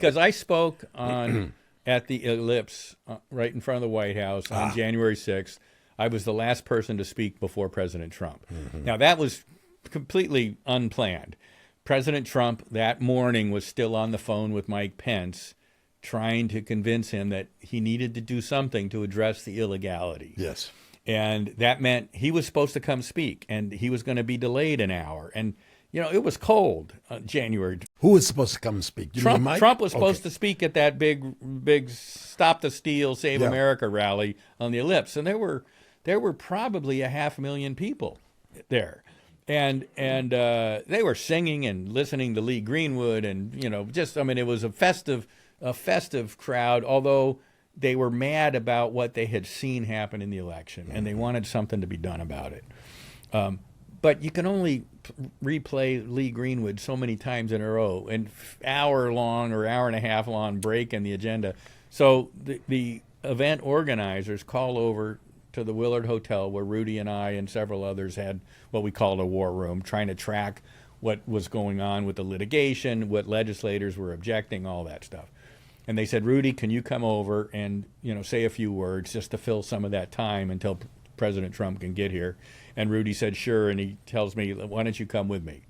Because I spoke on at the Ellipse right in front of the White House on January 6th. I was the last person to speak before President Trump. Now, that was completely unplanned. President Trump that morning was still on the phone with Mike Pence, trying to convince him that he needed to do something to address the illegality. Yes. And that meant he was supposed to come speak, and he was going to be delayed an hour. And, you know, it was cold January. Who was supposed to come and speak? You mean Mike? Trump was supposed to speak at that big Stop the Steal, Save America rally on the Ellipse. And there were probably 500,000 people there. And they were singing and listening to Lee Greenwood, and, you know, just, I mean, it was a festive crowd, although they were mad about what they had seen happen in the election, and they wanted something to be done about it. But you can only replay Lee Greenwood so many times in a row, an hour-long or hour-and-a-half long break in the agenda. So the event organizers call over to the Willard Hotel, where Rudy and I and several others had what we called a war room, trying to track what was going on with the litigation, what legislators were objecting, all that stuff. And they said, Rudy, can you come over and, you know, say a few words just to fill some of that time until President Trump can get here? And Rudy said, sure. And he tells me, why don't you come with me?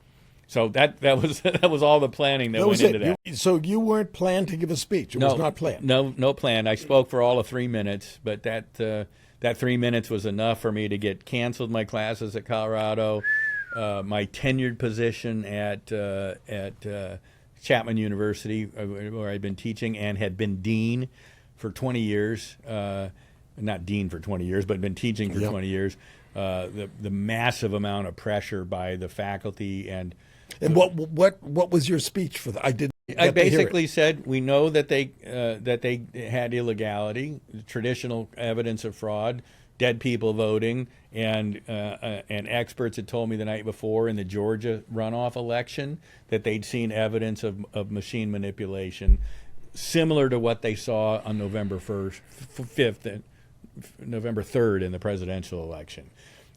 So that was all the planning that went into that. So you weren't planned to give a speech? It was not planned? No plan. I spoke for all of 3 minutes, but that 3 minutes was enough for me to get canceled my classes at Colorado, my tenured position at Chapman University, where I'd been teaching and had been dean for 20 years. Not dean for 20 years, but been teaching for 20 years. The massive amount of pressure by the faculty and what was your speech for that? I basically said we know that they had illegality, traditional evidence of fraud, dead people voting, and experts had told me the night before in the Georgia runoff election that they'd seen evidence of machine manipulation, similar to what they saw on November 5th and November 3rd in the presidential election.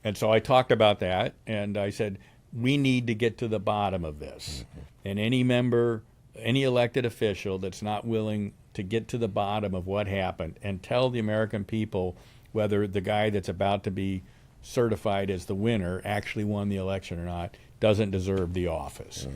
And so I talked about that, and I said, we need to get to the bottom of this. And any member, any elected official that's not willing to get to the bottom of what happened and tell the American people whether the guy that's about to be certified as the winner actually won the election or not doesn't deserve the office.